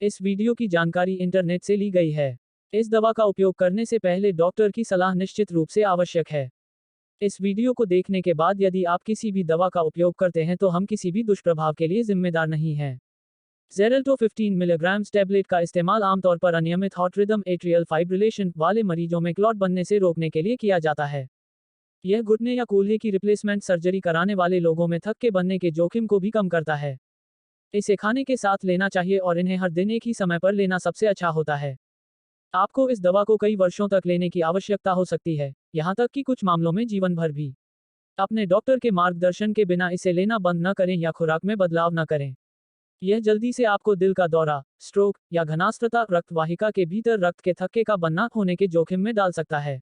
इस वीडियो की जानकारी इंटरनेट से ली गई है। इस दवा का उपयोग करने से पहले डॉक्टर की सलाह निश्चित रूप से आवश्यक है। इस वीडियो को देखने के बाद यदि आप किसी भी दवा का उपयोग करते हैं तो हम किसी भी दुष्प्रभाव के लिए जिम्मेदार नहीं हैं। जेरल्टो 15 मिलीग्राम टैबलेट का इस्तेमाल आमतौर पर अनियमित हार्ट रिदम एट्रियल फाइब्रिलेशन वाले मरीजों में क्लॉट बनने से रोकने के लिए किया जाता है। यह घुटने या कूल्हे की रिप्लेसमेंट सर्जरी कराने वाले लोगों में थक्के बनने के जोखिम को भी कम करता है। इसे खाने के साथ लेना चाहिए और इन्हें हर दिन एक ही समय पर लेना सबसे अच्छा होता है। आपको इस दवा को कई वर्षों तक लेने की आवश्यकता हो सकती है, यहाँ तक कि कुछ मामलों में जीवन भर भी। अपने डॉक्टर के मार्गदर्शन के बिना इसे लेना बंद न करें या खुराक में बदलाव न करें। यह जल्दी से आपको दिल का दौरा, स्ट्रोक या घनास्त्रता रक्त वाहिका के भीतर रक्त के थक्के का बनना होने के जोखिम में डाल सकता है।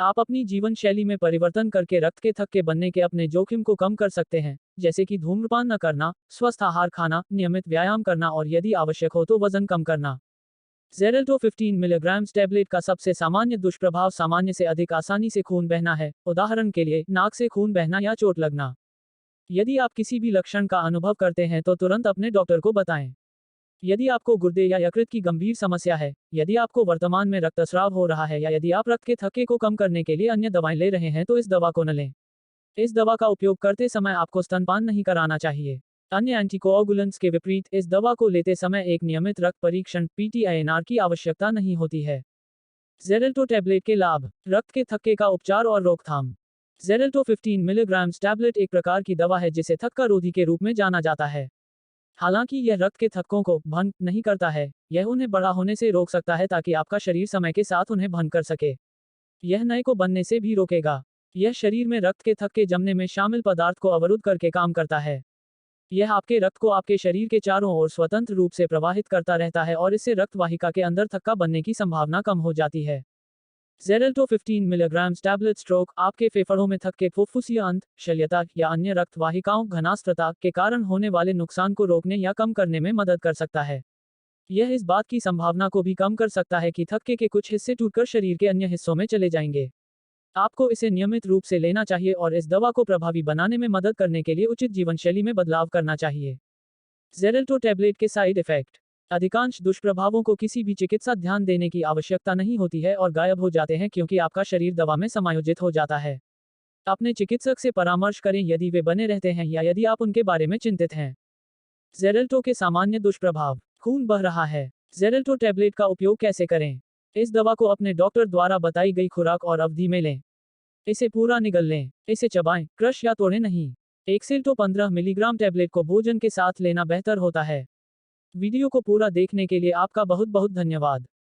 आप अपनी जीवन शैली में परिवर्तन करके रक्त के थक्के बनने के अपने जोखिम को कम कर सकते हैं, जैसे कि धूम्रपान न करना, स्वस्थ आहार खाना, नियमित व्यायाम करना और यदि आवश्यक हो तो वजन कम करना। जेरल्टो 15 मिलीग्राम टैबलेट का सबसे सामान्य दुष्प्रभाव सामान्य से अधिक आसानी से खून बहना है, उदाहरण के लिए नाक से खून बहना या चोट लगना। यदि आप किसी भी लक्षण का अनुभव करते हैं तो तुरंत अपने डॉक्टर को बताएं। यदि आपको गुर्दे या यकृत की गंभीर समस्या है, यदि आपको वर्तमान में रक्तस्राव हो रहा है या यदि आप रक्त के थक्के को कम करने के लिए अन्य दवाएं ले रहे हैं तो इस दवा को न लें। इस दवा का उपयोग करते समय आपको स्तनपान नहीं कराना चाहिए। अन्य एंटीकोआगुलेंट्स के विपरीत इस दवा को लेते समय एक नियमित रक्त परीक्षण (PTINR) की आवश्यकता नहीं होती है। जेरल्टो टैबलेट के लाभ, रक्त के थक्के का उपचार और रोकथाम। जेरल्टो 15 मिलीग्राम टैबलेट एक प्रकार की दवा है जिसे थक्का रोधी के रूप में जाना जाता है। हालांकि यह रक्त के थक्कों को भंग नहीं करता है, यह उन्हें बड़ा होने से रोक सकता है ताकि आपका शरीर समय के साथ उन्हें भंग कर सके। यह नए को बनने से भी रोकेगा। यह शरीर में रक्त के थक्के जमने में शामिल पदार्थ को अवरुद्ध करके काम करता है। यह आपके रक्त को आपके शरीर के चारों ओर स्वतंत्र रूप से प्रवाहित करता रहता है और इससे रक्त वाहिका के अंदर थक्का बनने की संभावना कम हो जाती है। जेरल्टो 15 मिलीग्राम टैबलेट स्ट्रोक, आपके फेफड़ों में थक्के, फुफ्फुसीय अंत, शल्यता या अन्य रक्त वाहिकाओं घनास्त्रता के कारण होने वाले नुकसान को रोकने या कम करने में मदद कर सकता है। यह इस बात की संभावना को भी कम कर सकता है कि थक्के के कुछ हिस्से टूटकर शरीर के अन्य हिस्सों में चले जाएंगे। आपको इसे नियमित रूप से लेना चाहिए और इस दवा को प्रभावी बनाने में मदद करने के लिए उचित जीवन शैली में बदलाव करना चाहिए। जेरल्टो टैबलेट के साइड इफेक्ट। अधिकांश दुष्प्रभावों को किसी भी चिकित्सा ध्यान देने की आवश्यकता नहीं होती है और गायब हो जाते हैं क्योंकि आपका शरीर दवा में समायोजित हो जाता है। अपने चिकित्सक से परामर्श करें यदि वे बने रहते हैं या यदि आप उनके बारे में चिंतित हैं। जेरल्टो के सामान्य दुष्प्रभाव। खून बह रहा है। जेरल्टो टैबलेट का उपयोग कैसे करें? इस दवा को अपने डॉक्टर द्वारा बताई गई खुराक और अवधि में लें। इसे पूरा निगल लें। इसे चबाएं, क्रश या तोड़ें नहीं। एक सेल्टो 15 मिलीग्राम टैबलेट को भोजन के साथ लेना बेहतर होता है। वीडियो को पूरा देखने के लिए आपका बहुत बहुत धन्यवाद।